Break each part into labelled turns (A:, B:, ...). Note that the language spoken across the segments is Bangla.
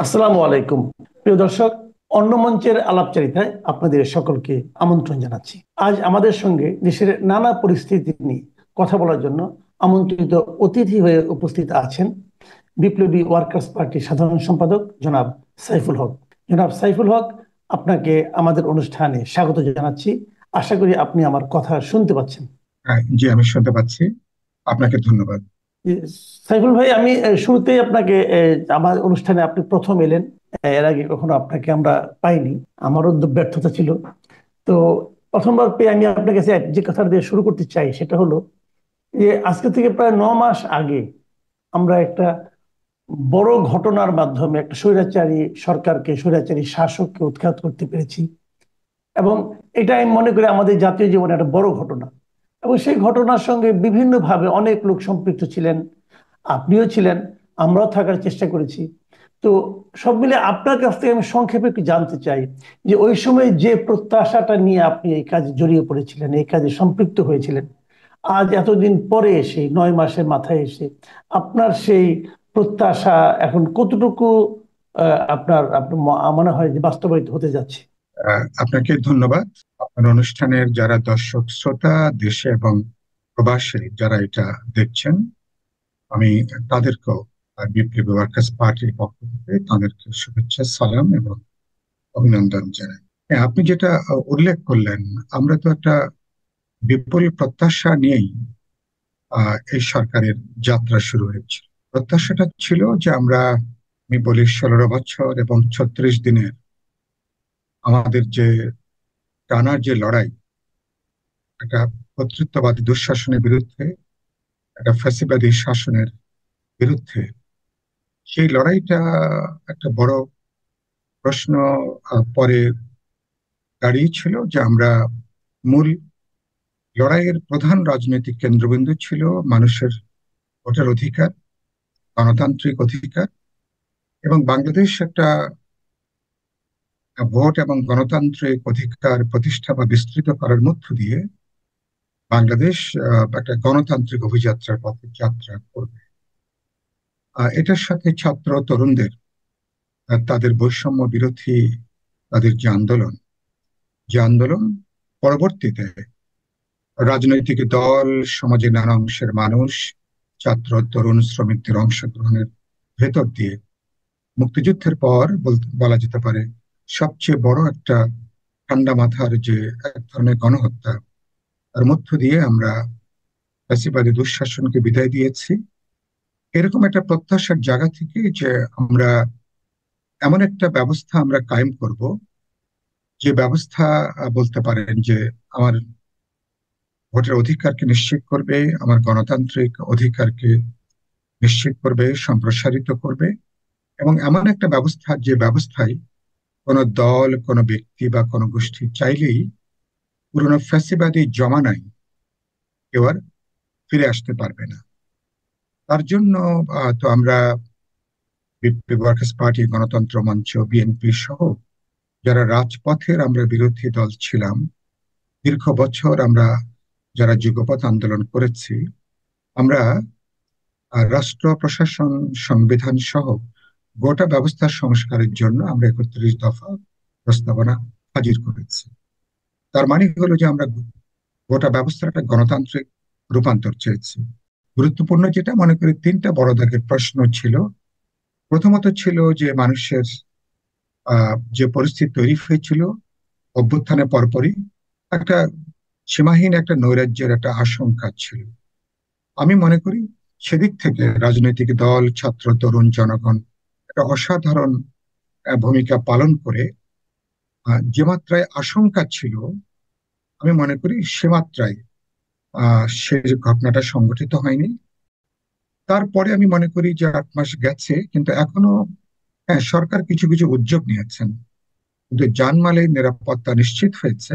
A: আসসালামু আলাইকুম। প্রিয় দর্শক, অন্য মঞ্চের আলাপচারিতায় আপনাদের সকলকে আমন্ত্রণ জানাচ্ছি। আজ আমাদের সঙ্গে দেশের নানা পরিস্থিতি নিয়ে কথা বলার জন্য আমন্ত্রিত অতিথি হয়ে উপস্থিত আছেন বিপ্লবী ওয়ার্কার্স পার্টির সাধারণ সম্পাদক জনাব সাইফুল হক। জনাব সাইফুল হক, আপনাকে আমাদের অনুষ্ঠানে স্বাগত জানাচ্ছি। আশা করি আপনি আমার কথা শুনতে পাচ্ছেন।
B: হ্যাঁ, জি, আমি শুনতে পাচ্ছি। আপনাকে ধন্যবাদ।
A: জি, সাইফুল ভাই, আমি শুরুতেই আপনাকে আমার অনুষ্ঠানে আপনি প্রথম এলেন। এর আগে কখনো আপনাকে আমরা পাইনি। আমারও ব্যর্থতা ছিল। তো প্রথমবার পেয়ে আমি আপনার কাছে যে কথাটা দিয়ে শুরু করতে চাই সেটা হলো যে আজকে থেকে প্রায় 9 মাস আগে আমরা একটা বড় ঘটনার মাধ্যমে একটা স্বৈরাচারী সরকারকে, স্বৈরাচারী শাসককে উৎখাত করতে পেরেছি। এবং এটা আমি মনে করি আমাদের জাতীয় জীবনে একটা বড় ঘটনা। এবং সেই ঘটনার সঙ্গে বিভিন্নভাবে অনেক লোক সম্পৃক্ত ছিলেন। আপনিও ছিলেন, আমরাও থাকার চেষ্টা করেছি। তো সব মিলে আপনার কাছ থেকে আমি সংক্ষেপে একটু জানতে চাই যে ওই সময় যে প্রত্যাশাটা নিয়ে আপনি এই কাজে জড়িয়ে পড়েছিলেন, এই কাজে সম্পৃক্ত হয়েছিলেন, আজ এতদিন পরে এসে, 9 মাসের মাথায় এসে আপনার সেই প্রত্যাশা এখন কতটুকু আপনার আপনার মনে হয় যে বাস্তবায়িত হতে যাচ্ছে?
B: আপনাকে ধন্যবাদ। আপনার অনুষ্ঠানের যারা দর্শক শ্রোতা, দেশে এবং প্রবাসে যারা এটা দেখছেন, আমি তাদেরকেও বিপ্লবী ওয়ার্কার্স পার্টির পক্ষ থেকে তাদেরকে শুভেচ্ছা, সালাম এবং অভিনন্দন জানাই। হ্যাঁ, আপনি যেটা উল্লেখ করলেন, আমরা তো একটা বিপুল প্রত্যাশা নিয়েই এই সরকারের যাত্রা শুরু হয়েছিল। প্রত্যাশাটা ছিল যে আমি বলি 16 বছর এবং 36 দিনের আমাদের যে টানার যে লড়াই, একটা কর্তৃত্ববাদী দুঃশাসনের বিরুদ্ধে, একটা ফ্যাসিবাদী শাসনের বিরুদ্ধে, সেই লড়াইটা একটা বড় প্রশ্ন পরে দাঁড়িয়েছিল যে মূল লড়াইয়ের প্রধান রাজনৈতিক কেন্দ্রবিন্দু ছিল মানুষের ভোটের অধিকার, গণতান্ত্রিক অধিকার, এবং বাংলাদেশ একটা ভোট এবং গণতান্ত্রিক অধিকার প্রতিষ্ঠা বা বিস্তৃত করার মধ্য দিয়ে বাংলাদেশ একটা গণতান্ত্রিক অভিযাত্রার পথে যাত্রা করবে। এটার সাথে ছাত্র তরুণদের তাদের বৈষম্য বিরোধী তাদের যে আন্দোলন পরবর্তীতে রাজনৈতিক দল, সমাজের নানা অংশের মানুষ, ছাত্র তরুণ শ্রমিকদের অংশগ্রহণের ভেতর দিয়ে মুক্তিযুদ্ধের পর বলা যেতে পারে সবচেয়ে বড় একটা ঠান্ডা মাথার যে এক ধরনের গণহত্যা, তার মধ্য দিয়ে আমরা ফ্যাসিবাদী দুঃশাসনকে বিদায় দিয়েছি। এরকম একটা প্রত্যাশার জায়গা থেকে যে আমরা এমন একটা ব্যবস্থা আমরা কায়েম করব, যে ব্যবস্থা বলতে পারেন যে আমার ভোটের অধিকারকে নিশ্চিত করবে, আমার গণতান্ত্রিক অধিকারকে নিশ্চিত করবে, সম্প্রসারিত করবে, এবং এমন একটা ব্যবস্থা যে ব্যবস্থায় কোনো দল, কোনো ব্যক্তি বা কোনো গোষ্ঠী চাইলেই পুরনো ফ্যাসিবাদী জমানায় কেউ আর ফিরে আসতে পারবে না। তার জন্য তো আমরা বিপ্লবী ওয়ার্কার্স পার্টি, গণতন্ত্র মঞ্চ, বিএনপি সহ যারা রাজপথের আমরা বিরোধী দল ছিলাম, দীর্ঘ বছর আমরা যারা যুগপৎ আন্দোলন করেছি, আমরা রাষ্ট্র প্রশাসন, সংবিধান সহ গোটা ব্যবস্থা সংস্কারের জন্য আমরা 31 দফা প্রস্তাবনা হাজির করেছি। তার মানে হলো যে আমরা গোটা ব্যবস্থাটা গণতান্ত্রিক রূপান্তর চেয়েছি। গুরুত্বপূর্ণ যেটা মনে করি, তিনটা বড় দাগের প্রশ্ন ছিল। প্রথমত ছিল যে মানুষের যে পরিস্থিতি তৈরি হয়েছিল অভ্যুত্থানের পরপরই, একটা সীমাহীন একটা নৈরাজ্যের একটা আশঙ্কা ছিল। আমি মনে করি সেদিক থেকে রাজনৈতিক দল, ছাত্র তরুণ জনগণ একটা অসাধারণ ভূমিকা পালন করে যে মাত্রায় আশঙ্কা ছিল, আমি মনে করি সে মাত্রায় সে ঘটনাটা সংঘটিত হয়নি। তারপরে আমি মনে করি যে 8 মাস গেছে, কিন্তু এখনো হ্যাঁ, সরকার কিছু কিছু উদ্যোগ নিয়েছেন, কিন্তু জানমালের নিরাপত্তা নিশ্চিত হয়েছে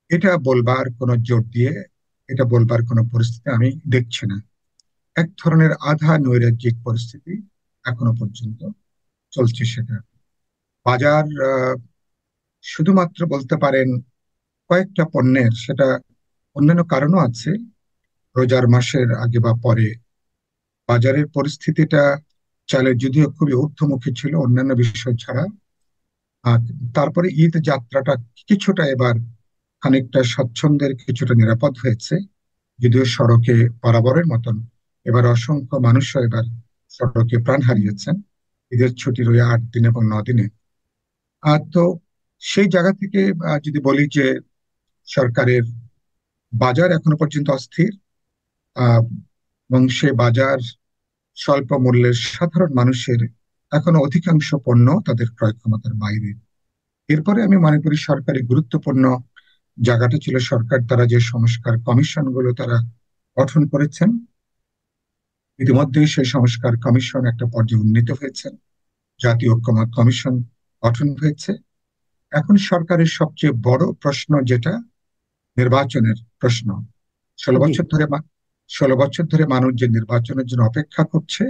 B: এটা বলবার কোনো জোর দিয়ে, এটা বলবার কোনো পরিস্থিতি আমি দেখছি না। এক ধরনের আধা নৈরাজ্যিক পরিস্থিতি এখনো পর্যন্ত চলছে। সেটা বাজার শুধুমাত্র বলতে পারেন কয়েকটা পণ্যের, সেটা অন্যান্য কারণও আছে। রোজার মাসের আগে বা পরে বাজারের পরিস্থিতিটা চালের যদিও খুবই ঊর্ধ্বমুখী ছিল অন্যান্য বিষয় ছাড়া। আর তারপরে ঈদ যাত্রাটা কিছুটা এবার খানিকটা স্বচ্ছন্দের, কিছুটা নিরাপদ হয়েছে। যদিও সড়কে বরাবরের মতন এবার অসংখ্য মানুষও এবার সড়কে প্রাণ হারিয়েছেন ঈদের ছুটির ওই 8 দিন এবং 9 দিনে। তো সেই জায়গা থেকে যদি বলি যে সরকারের বাজার এখনো পর্যন্ত অস্থির, আহ এবং সে বাজার স্বল্প মূল্যের সাধারণ মানুষের এখনো অধিকাংশ পণ্য তাদের ক্রয় ক্ষমতার বাইরে। এরপরে আমি মনে করি সরকারি গুরুত্বপূর্ণ জায়গাটা ছিল সরকার তারা যে সংস্কার কমিশন গুলো তারা গঠন করেছেন। ইতিমধ্যেই সেই সংস্কার কমিশন একটা পর্যায়ে উন্নীত হয়েছে, জাতীয় ঐক্যমত্য কমিশন গঠন হয়েছে। এখন সরকারের সবচেয়ে বড় প্রশ্ন যেটা নির্বাচনের প্রশ্ন। ষোলো
A: জি।
B: বছর ধরে 16 বছর ধরে মানুষ যে নির্বাচনের জন্য অপেক্ষা করছে,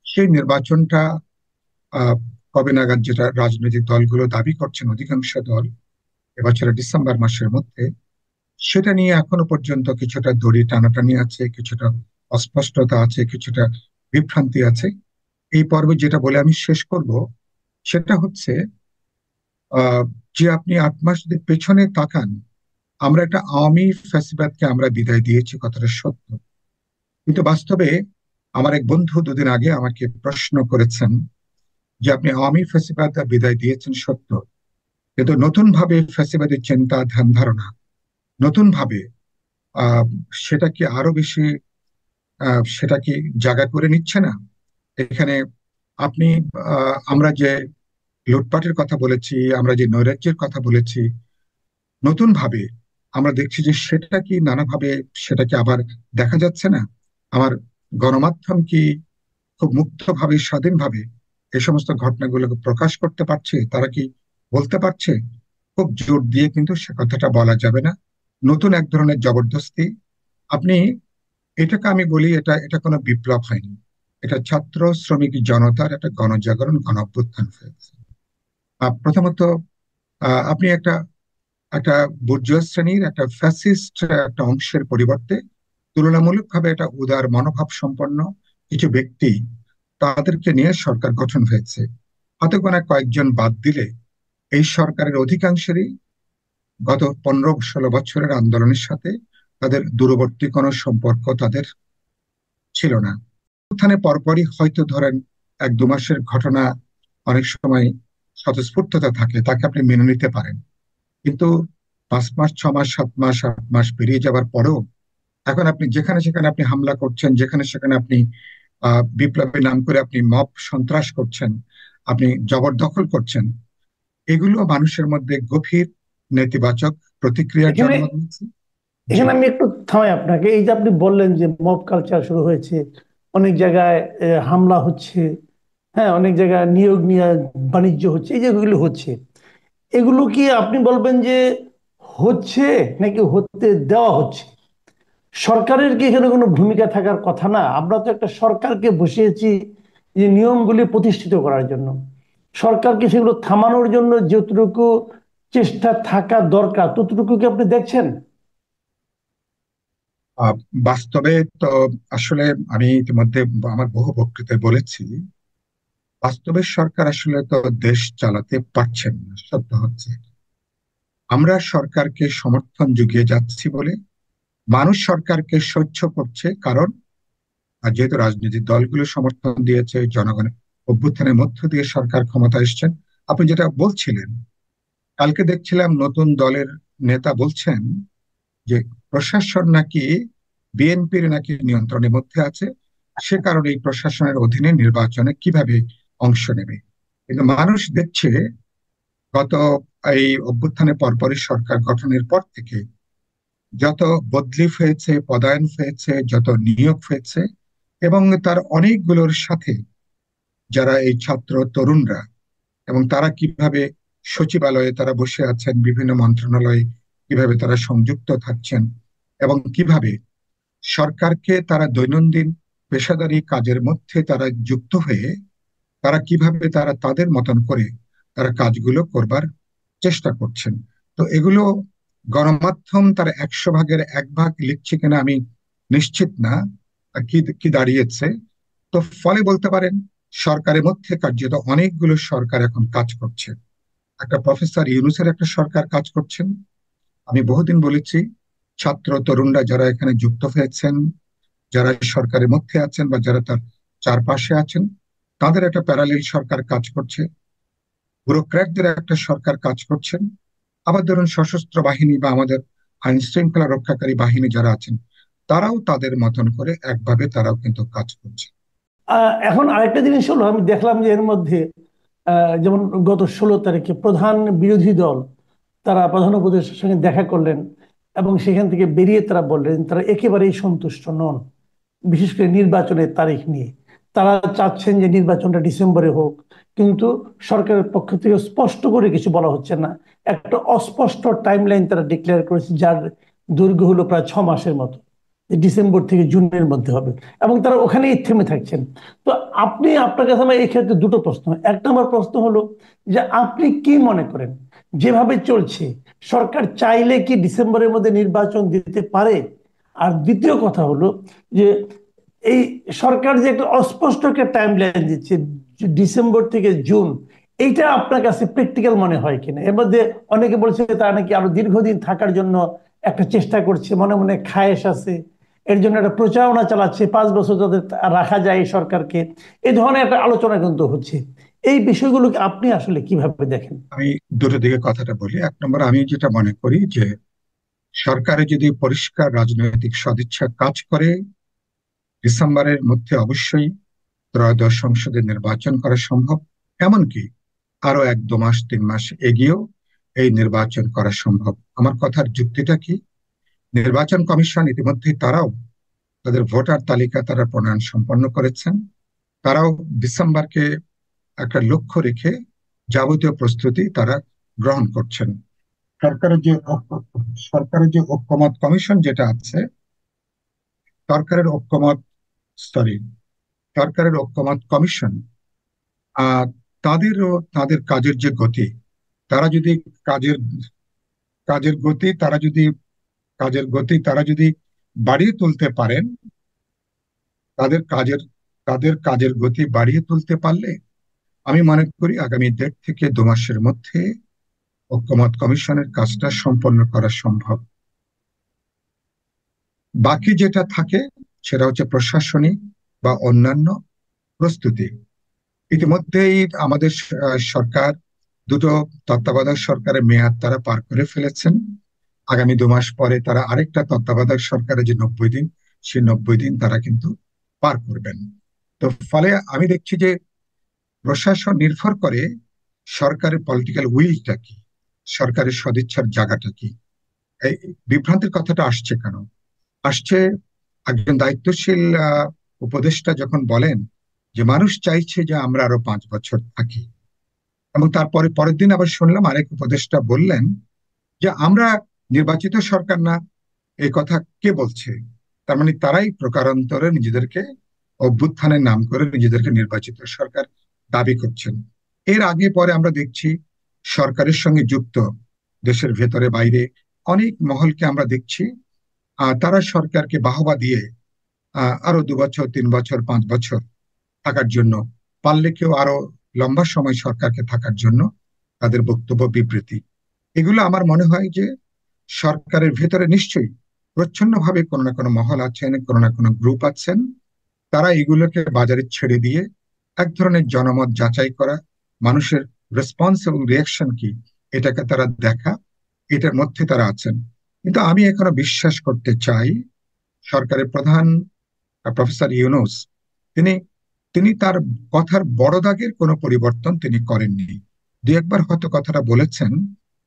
B: সেই নির্বাচনটা আহ কবে নাগাদ, যেটা রাজনৈতিক দলগুলো দাবি করছেন অধিকাংশ দল এবছরের ডিসেম্বর মাসের মধ্যে, সেটা নিয়ে এখনো পর্যন্ত কিছুটা দড়ি টানাটানি আছে, কিছুটা অস্পষ্টতা আছে, কিছুটা বিভ্রান্তি আছে। এই পর্বে যেটা বলে আমি শেষ করব সেটা হচ্ছে আহ যে আপনি 8 মাস যদি পেছনে তাকান, আমরা একটা আওয়ামী ফ্যাসিবাদকে আমরা বিদায় দিয়েছি, কথাটা সত্য। কিন্তু বাস্তবে আমার এক বন্ধু 2 দিন আগে আমাকে প্রশ্ন করেছেন যে আপনি আওয়ামী ফ্যাসিবাদ বিদায় দিয়েছেন সত্য, কিন্তু নতুন ভাবে ফ্যাসিবাদের চিন্তা ধ্যান ধারণা নতুন ভাবে আহ সেটা কি আরো বেশি সেটা কি জায়গা করে নিচ্ছে না এখানে? আপনি আমরা যে লুটপাটের কথা বলেছি, আমরা যে নৈরাজ্যের কথা বলেছি, নতুন ভাবে আমরা দেখছি যে সেটা কি নানাভাবে সেটা কি আবার দেখা যাচ্ছে না? আমার গণমাধ্যম কি খুব মুক্তভাবে স্বাধীনভাবে এই সমস্ত ঘটনাগুলোকে প্রকাশ করতে পারছে? তারা কি বলতে পারছে? খুব জোর দিয়ে কিন্তু সে কথাটা বলা যাবে না। নতুন এক ধরনের জবরদস্তি। আপনি এটাকে আমি বলি এটা এটা কোনো বিপ্লব হয়নি, এটা ছাত্র শ্রমিক জনতার একটা গণজাগরণ, গণ অভ্যুত্থান হয়েছে। প্রথমত আপনি একটা একটা বুর্জোয়া শ্রেণীর একটা ফ্যাসিস্ট একটা অংশের পরিবর্তে তুলনামূলকভাবে একটা উদার মনোভাব সম্পন্ন কিছু ব্যক্তি, তাদেরকে নিয়ে সরকার গঠন হয়েছে। হাতে গোনা কয়েকজন বাদ দিলে এই সরকারের অধিকাংশেরই গত 15-16 বছরের আন্দোলনের সাথে তাদের দূরবর্তী কোনো সম্পর্ক তাদের ছিল না। উত্থানের পরপরই হয়তো ধরেন 1-2 মাসের ঘটনা অনেক সময় স্বতঃস্ফূর্ততা থাকে, তাকে আপনি মেনে নিতে পারেন। কিন্তু 5 মাস, 6 মাস, 7 মাস, 8 মাস পেরিয়ে যাবার পরেও এখন আপনি যেখানে সেখানে আপনি হামলা করছেন, যেখানে সেখানে আপনি বিপ্লবের নাম করে আপনি মব সন্ত্রাস করছেন, আপনি জবরদখল করছেন, এগুলো মানুষের মধ্যে গভীর নেতিবাচক প্রতিক্রিয়ার
A: এখানে
B: জন্ম দিয়েছে। জি।
A: এখানে আমি একটু থামাই আপনাকে। এই যে আপনি বললেন যে মব কালচার শুরু হয়েছে, অনেক জায়গায় হামলা হচ্ছে, হ্যাঁ, অনেক জায়গায় নিয়োগ নিয়ে বাণিজ্য হচ্ছে, এই যেগুলো হচ্ছে, এগুলো কি আপনি বলবেন যে হচ্ছে নাকি হতে দেওয়া হচ্ছে? সরকারের কি এখানে কোনো ভূমিকা থাকার কথা না? আমরা তো একটা সরকারকে বসিয়েছি যে নিয়মগুলি প্রতিষ্ঠিত করার জন্য। সরকারকে সেগুলো থামানোর জন্য যতটুকু চেষ্টা থাকা দরকার ততটুকু কি আপনি দেখছেন?
B: আহ, বাস্তবে তো আসলে আমি ইতিমধ্যে আমার বহু বক্তৃতায় বলেছি, বাস্তবে সরকার আসলে তো দেশ চালাতে পারছেন না, সত্য হচ্ছে। আমরা সরকারকে সমর্থন জুগিয়ে যাচ্ছি বলে মানুষ সরকারকে সহ্য করছে, কারণ যেহেতু রাজনৈতিক দলগুলো সমর্থন দিয়েছে, জনগণের অভ্যুত্থানের মধ্য দিয়ে সরকার ক্ষমতা এসছেন। আপনি যেটা বলছিলেন, কালকে দেখছিলাম নতুন দলের নেতা বলছেন যে প্রশাসন নাকি বিএনপির নাকি নিয়ন্ত্রণের মধ্যে আছে, সে কারণে এই প্রশাসনের অধীনে নির্বাচনে কিভাবে অংশ নেবে। কিন্তু মানুষ দেখছে গত এই অভ্যুত্থানের পরপরই সরকার গঠনের পর থেকে যত বদলি হয়েছে, পদায়ন হয়েছে, যত নিয়োগ হয়েছে, এবং তার অনেকগুলোর সাথে যারা এই ছাত্র তরুণরা, এবং তারা কিভাবে সচিবালয়ে তারা বসে আছেন, বিভিন্ন মন্ত্রণালয়ে কিভাবে তারা সংযুক্ত থাকছেন, এবং কিভাবে সরকারকে তারা দৈনন্দিন পেশাদারি কাজের মধ্যে তারা যুক্ত হয়ে তারা কিভাবে তারা তাদের মতন করে তারা কাজগুলো করবার চেষ্টা করছেন। তো এগুলো গণমাধ্যম তার 100 ভাগের 1 ভাগ লিখছে কিনা আমি নিশ্চিত না কি কি দাঁড়িয়েছে। তো ফলে বলতে পারেন সরকারের মধ্যে কার্যত অনেকগুলো সরকার এখন কাজ করছে। একটা প্রফেসর ইউনূসের একটা সরকার কাজ করছেন। আমি বহুদিন বলেছি, ছাত্র তরুণরা যারা এখানে যুক্ত হয়েছেন, যারা সরকারের মধ্যে আছেন বা যারা তার চারপাশে আছেন, তাদের একটা প্যারালেল সরকার কাজ করছে। ব্যুরোক্র্যাটদের একটা সরকার কাজ করছেন। আবার ধরুন সশস্ত্র বাহিনী বা আমাদের আইন শৃঙ্খলা রক্ষাকারী বাহিনী যারা আছেন, তারাও তাদের মতন করে একভাবে তারাও কিন্তু কাজ করছে।
A: এখন আরেকটা জিনিস হলো, আমি দেখলাম যে এর মধ্যে যেমন গত 16 তারিখে প্রধান বিরোধী দল তারা প্রধান উপদেষ্টার সঙ্গে দেখা করলেন এবং সেখান থেকে বেরিয়ে তারা বললেন তারা একেবারেই সন্তুষ্ট নন, বিশেষ করে নির্বাচনের তারিখ নিয়ে। তারা চাচ্ছেন যে নির্বাচনটা ডিসেম্বরে হোক, কিন্তু সরকারের পক্ষ থেকে স্পষ্ট করে কিছু বলা হচ্ছে না। একটা অস্পষ্ট টাইমলাইন তারা ডিক্লেয়ার করেছে, যার দৈর্ঘ্য হলো প্রায় 6 মাসের মতো, যে ডিসেম্বর থেকে জুনের মধ্যে হবে, এবং তারা ওখানেই থেমে থাকছেন। তো আপনার কাছে আমার এই ক্ষেত্রে দুটো প্রশ্ন। এক নম্বর প্রশ্ন হলো যে আপনি কি মনে করেন যেভাবে চলছে সরকার চাইলে কি ডিসেম্বরের মধ্যে নির্বাচন দিতে পারে? আর দ্বিতীয় কথা হলো যে এই সরকার যে একটা অস্পষ্ট একটা টাইম লাইন দিচ্ছে, ডিসেম্বর থেকে জুন, এইটা আপনার কাছে প্র্যাকটিক্যাল মনে হয় কিনা? এর মধ্যে অনেকে বলছে তারা নাকি আরো দীর্ঘদিন থাকার জন্য একটা চেষ্টা করছে, মনে মনে খায়েশ আছে, এর জন্য একটা প্রচারণা চালাচ্ছে, 5 বছর যাতে রাখা যায় এই সরকারকে, এই ধরনের একটা আলোচনা কিন্তু হচ্ছে। এই বিষয়গুলোকে আপনি আসলে কিভাবে দেখেন?
B: আমি দুটো দিকে কথাটা বলি। এক নম্বর, আমি যেটা মনে করি যে সরকারে যদি পরিষ্কার রাজনৈতিক সদিচ্ছা কাজ করে, ডিসেম্বরের মধ্যে অবশ্যই ত্রয়োদশ সংসদের নির্বাচন করা সম্ভব। এমনকি আরো 1-2 মাস 3 মাস এগিয়েও এই নির্বাচন করা সম্ভব। আমার কথার যুক্তিটা কি, নির্বাচন কমিশন ইতিমধ্যেই তারাও তাদের ভোটার তালিকা তারা প্রণয়ন সম্পন্ন করেছেন। তারাও ডিসেম্বরকে একটা লক্ষ্য রেখে যাবতীয় প্রস্তুতি তারা গ্রহণ করছেন। সরকারের যে সরকারের যে ঐক্যমত কমিশন যেটা আছে, সরকারের ঐক্যমত সরি সরকারের ঐক্যমত কমিশন, আহ তাদেরও তাদের কাজের যে গতি, তারা যদি কাজের কাজের গতি তারা যদি কাজের গতি তারা যদি বাড়িয়ে তুলতে পারেন, তাদের কাজের তাদের কাজের গতি বাড়িয়ে তুলতে পারলে আমি মনে করি আগামী 1.5 থেকে 2 মাসের মধ্যে ঐক্যমত কমিশনের কাজটা সম্পন্ন করা সম্ভব। বাকি যেটা থাকে সেটা হচ্ছে প্রশাসনিক বা অন্যান্য প্রস্তুতি। ইতিমধ্যেই আমাদের সরকার দুটো তত্ত্বাবধায়ক সরকারের মেয়াদ তারা পার করে ফেলেছেন। আগামী 2 মাস পরে তারা আরেকটা তত্ত্বাবধায়ক সরকারের যে 90 দিন, সেই 90 দিন তারা কিন্তু পার করবেন। তো ফলে আমি দেখছি যে প্রশাসন নির্ভর করে সরকারের পলিটিক্যাল উইলটা কি, সরকারের সদিচ্ছার জায়গাটা কি। এই বিভ্রান্তির কথাটা আসছে কেন? আসছে একজন দায়িত্বশীল উপদেষ্টা যখন বলেন যে মানুষ চাইছে যে আমরা আরো 5 বছর থাকি, এবং তারপরে পরের দিন আবার শুনলাম আরেক উপদেষ্টা বললেন যে আমরা নির্বাচিত সরকার না। এই কথা কে বলছে? তার মানে তারাই প্রকারান্তরে নিজেদেরকে অভ্যুত্থানের নাম করে নিজেদেরকে নির্বাচিত সরকার দাবি করছেন। এর আগে পরে আমরা দেখছি সরকারের সঙ্গে যুক্ত দেশের ভেতরে বাইরে অনেক মহলকে আমরা দেখছি তারা সরকারকে বাহবা দিয়ে আরো 2 বছর 3 বছর 5 বছর থাকার জন্য, পারলে কেউ আরো লম্বা সময় সরকারকে থাকার জন্য তাদের বক্তব্য বিবৃতি। এগুলো আমার মনে হয় যে সরকারের ভেতরে নিশ্চয়ই প্রচ্ছন্নভাবে কোনো না কোনো মহল আছেন, কোনো না কোনো গ্রুপ আছেন, তারা এগুলোকে বাজারে ছেড়ে দিয়ে এক ধরনের জনমত যাচাই করা, মানুষের রেসপন্স এবং রিয়াকশন কি, এটাকে তারা দেখা, এটার মধ্যে তারা আছেন। কিন্তু আমি এখনো বিশ্বাস করতে চাই সরকারের প্রধান প্রফেসর ইউনূস, তিনি তিনি তার কথার বড় দাগের কোনো পরিবর্তন তিনি করেননি। দু একবার হয়তো কথাটা বলেছেন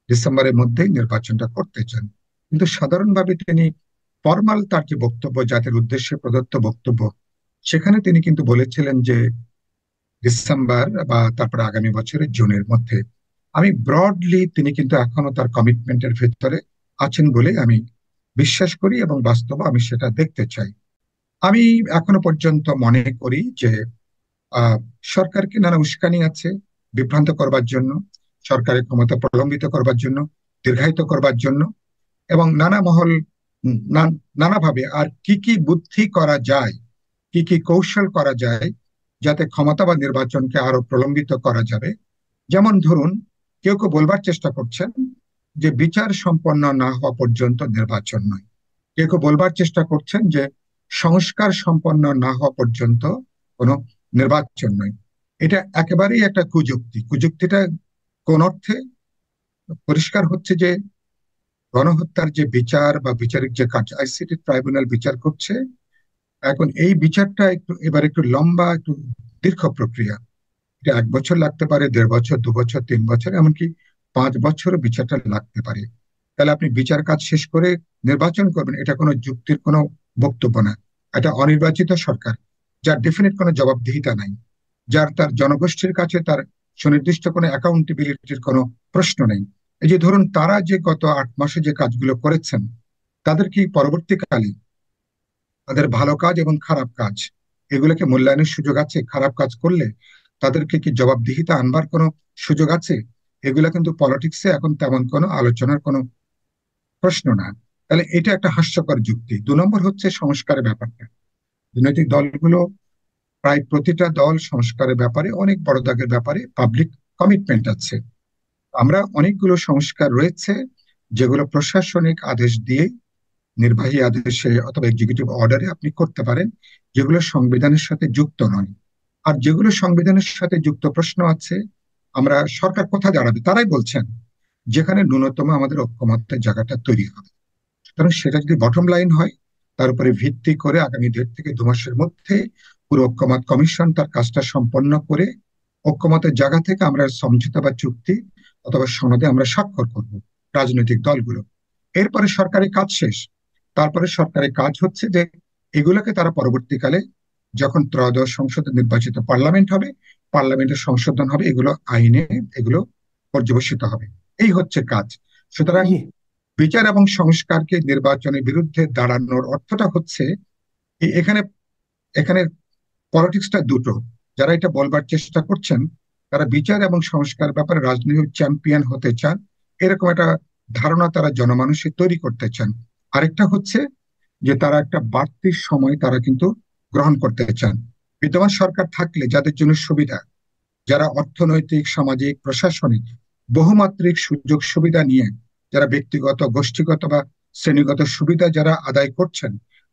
B: ডিসেম্বরের মধ্যেই নির্বাচনটা করতে চান, কিন্তু সাধারণভাবে তিনি ফরমাল তার যে বক্তব্য, জাতির উদ্দেশ্যে প্রদত্ত বক্তব্য, সেখানে তিনি কিন্তু বলেছিলেন যে ডিসেম্বর বা তারপরে আগামী বছরের জুনের মধ্যে। আমি ব্রডলি তিনি কিন্তু এখনো তার কমিটমেন্টের ভেতরে আছেন বলে আমি বিশ্বাস করি, এবং বাস্তব আমি সেটা দেখতে চাই। আমি এখনো পর্যন্ত মনে করি যে আহ সরকারকে নানা উস্কানি আছে বিভ্রান্ত করবার জন্য, সরকারের ক্ষমতা প্রলম্বিত করবার জন্য, দীর্ঘায়িত করবার জন্য, এবং নানা মহল নানাভাবে আর কি কি বুদ্ধি করা যায়, কি কি কৌশল করা যায়, যাতে ক্ষমতা বা নির্বাচনকে আরো প্রলম্বিত করা যাবে। যেমন ধরুন, কেউ কেউ বলবার চেষ্টা করছেন যে বিচার সম্পন্ন না হওয়া পর্যন্ত নির্বাচন নয়। কেউ কেউ বলবার চেষ্টা করছেন যে সংস্কার সম্পন্ন না হওয়া পর্যন্ত কোনো নির্বাচন নয়। এটা একেবারেই একটা কুযুক্তি। কুযুক্তিটা কোন অর্থে? পরিষ্কার হচ্ছে যে গণহত্যার যে বিচার বা বিচারিক যে কাজ আইসিটি ট্রাইব্যুনাল বিচার করছে, এখন এই বিচারটা একটু লম্বা, একটু দীর্ঘ প্রক্রিয়া। এটা 1 বছর লাগতে পারে, 1.5 বছর, 2 বছর, 3 বছর, এমনকি 5 বছরও বিচারটা লাগতে পারে। তাহলে আপনি বিচার কাজ শেষ করে নির্বাচন করবেন, এটা কোনো যুক্তির কোনো বক্তব্য না। এটা অনির্বাচিত সরকার, যার ডেফিনিট কোনো জবাবদিহিতা নাই, যার তার জনগোষ্ঠীর কাছে তার সুনির্দিষ্ট কোনো অ্যাকাউন্টেবিলিটির কোনো প্রশ্ন নেই। এই যে ধরুন, তারা যে গত 8 মাসে যে কাজগুলো করেছেন, তাদের কি পরবর্তীকালে তাদের ভালো কাজ এবং খারাপ কাজ এগুলোকে মূল্যায়নের সুযোগ আছে? খারাপ কাজ করলে তাদেরকে কি জবাবদিহিতা আনবার কোনো সুযোগ আছে? এগুলা কিন্তু পলিটিক্সে এখন তেমন কোনো আলোচনার কোনো প্রশ্ন না। তাহলে এটা একটা হাস্যকর যুক্তি। 2 নম্বর হচ্ছে সংস্কারের ব্যাপারটা। রাজনৈতিক দলগুলো, প্রায় প্রতিটা দল সংস্কারের ব্যাপারে, অনেক বড় দাগের ব্যাপারে পাবলিক কমিটমেন্ট আছে। আমরা অনেকগুলো সংস্কার রয়েছে যেগুলো প্রশাসনিক আদেশ দিয়ে, নির্বাহী আদেশে অথবা এক্সিকিউটিভ অর্ডারে আপনি করতে পারেন, যেগুলো সংবিধানের সাথে যুক্ত নয়। আর যেগুলো সংবিধানের সাথে যুক্ত প্রশ্ন আছে, আমরা সরকার কোথায় দাঁড়াবে তারাই বলছেন, যেখানে ন্যূনতম আমাদের ঐক্যমত্যের জায়গাটা তৈরি হবে। সুতরাং সেটা যদি বটম লাইন হয়, তার উপরে ভিত্তি করে আগামী 1.5 থেকে 2 মাসের মধ্যে পুরো ঐক্যমত কমিশন তার কাজটা সম্পন্ন করে ঐক্যমতের জায়গা থেকে আমরা সমঝোতা বা চুক্তি অথবা সনদে আমরা স্বাক্ষর করব, রাজনৈতিক দলগুলো। এরপরে সরকারি কাজ শেষ। তারপরে সরকারের কাজ হচ্ছে যে এগুলোকে তারা পরবর্তীকালে, যখন ত্রয়োদশ সংসদে নির্বাচিত পার্লামেন্ট হবে, পার্লামেন্টের সংশোধন হবে, এগুলো আইনে এগুলো পর্যবেসিত হবে। এই হচ্ছে কাজ। সুতরাং
A: জি।
B: বিচার এবং সংস্কারকে নির্বাচনের বিরুদ্ধে দাঁড়ানোর অর্থটা হচ্ছে এখানে এখানে পলিটিক্সটা দুটো। যারা এটা বলবার চেষ্টা করছেন, তারা বিচার এবং সংস্কার ব্যাপারে রাজনৈতিক চ্যাম্পিয়ন হতে চান, এরকম একটা ধারণা তারা জনমানুষে তৈরি করতে চান। আরেকটা হচ্ছে যে তারা একটা বাড়তি সময় তারা কিন্তু গ্রহণ করতে চান। বিদ্যমান সরকার থাকলে যাদের জন্য সুবিধা, যারা অর্থনৈতিক, সামাজিক, প্রশাসনিক বহুমাত্রিক সুযোগ সুবিধা নিয়ে যারা ব্যক্তিগত, গোষ্ঠীগত বা শ্রেণীগত সুবিধা যারা আদায় করছেন,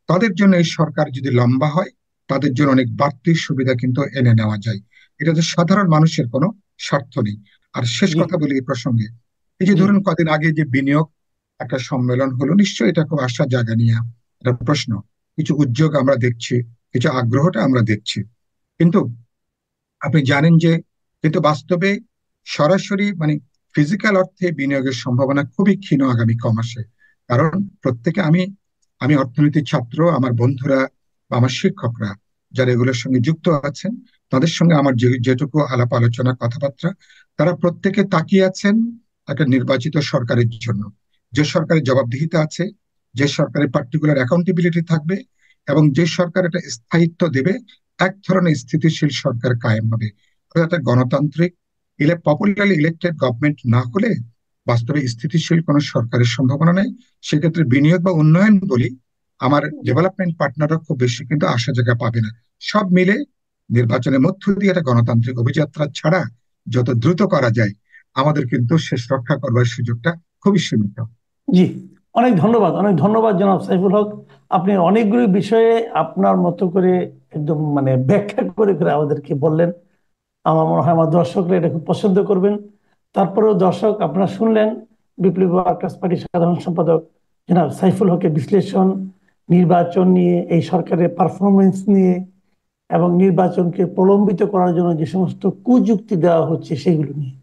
B: তাদের জন্য এই সরকার যদি লম্বা হয়, তাদের জন্য অনেক বাড়তি সুবিধা কিন্তু এনে নেওয়া যায়। এটাতে সাধারণ মানুষের কোনো স্বার্থ নেই। আর শেষ
A: জি।
B: কথা বলি এই প্রসঙ্গে, এই যে
A: জি।
B: ধরুন কদিন আগে যে বিনিয়োগ একটা সম্মেলন হলো, নিশ্চয়ই এটা খুব আশা জাগা নিয়ে একটা প্রশ্ন। কিছু উদ্যোগ আমরা দেখছি, কিছু আগ্রহটা আমরা দেখছি, কিন্তু আপনি জানেন যে কিন্তু বাস্তবে সরাসরি মানে ফিজিক্যাল অর্থে বিনিয়োগের সম্ভাবনা খুবই ক্ষীণ আগামী কমাসে। কারণ প্রত্যেকে, আমি আমি অর্থনীতির ছাত্র, আমার বন্ধুরা বা আমার শিক্ষকরা যারা এগুলোর সঙ্গে যুক্ত আছেন, তাদের সঙ্গে আমার যেটুকু আলাপ আলোচনা, কথাবার্তা, তারা প্রত্যেকে তাকিয়ে আছেন একটা নির্বাচিত সরকারের জন্য, যে সরকারের জবাবদিহিতা আছে, যে সরকারের পার্টিকুলার অ্যাকাউন্টেবিলিটি থাকবে, এবং যে সরকার একটা স্থায়িত্ব দেবে, এক ধরনের স্থিতিশীল সরকার কায়েম হবে। অর্থাৎ গণতান্ত্রিক পপুলারলি ইলেক্টেড গভর্নমেন্ট না হলে বাস্তবে স্থিতিশীল কোনো সরকারের সম্ভাবনা নেই। সেক্ষেত্রে বিনিয়োগ বা উন্নয়ন বলি, আমার
A: জি।
B: ডেভেলপমেন্ট পার্টনাররা খুব বেশি কিন্তু আশা জায়গা পাবে না। সব মিলে নির্বাচনের মধ্য দিয়ে একটা গণতান্ত্রিক অভিযাত্রা ছাড়া যত দ্রুত করা যায়, আমাদের কিন্তু শেষ রক্ষা করবার সুযোগটা খুবই সীমিত।
A: জি। অনেক ধন্যবাদ, অনেক ধন্যবাদ জনাব সাইফুল হক। আপনি অনেকগুলো বিষয়ে আপনার মতো করে একদম মানে ব্যাখ্যা করে করে আমাদেরকে বললেন। আমার মনে হয় আমার দর্শকরা এটা খুব পছন্দ করবেন। তারপরেও দর্শক, আপনারা শুনলেন বিপ্লবী ওয়ার্কার্স পার্টির সাধারণ সম্পাদক জনাব সাইফুল হকের বিশ্লেষণ, নির্বাচন নিয়ে, এই সরকারের পারফরমেন্স নিয়ে, এবং নির্বাচনকে প্রলম্বিত করার জন্য যে সমস্ত কুযুক্তি দেওয়া হচ্ছে সেগুলো নিয়ে।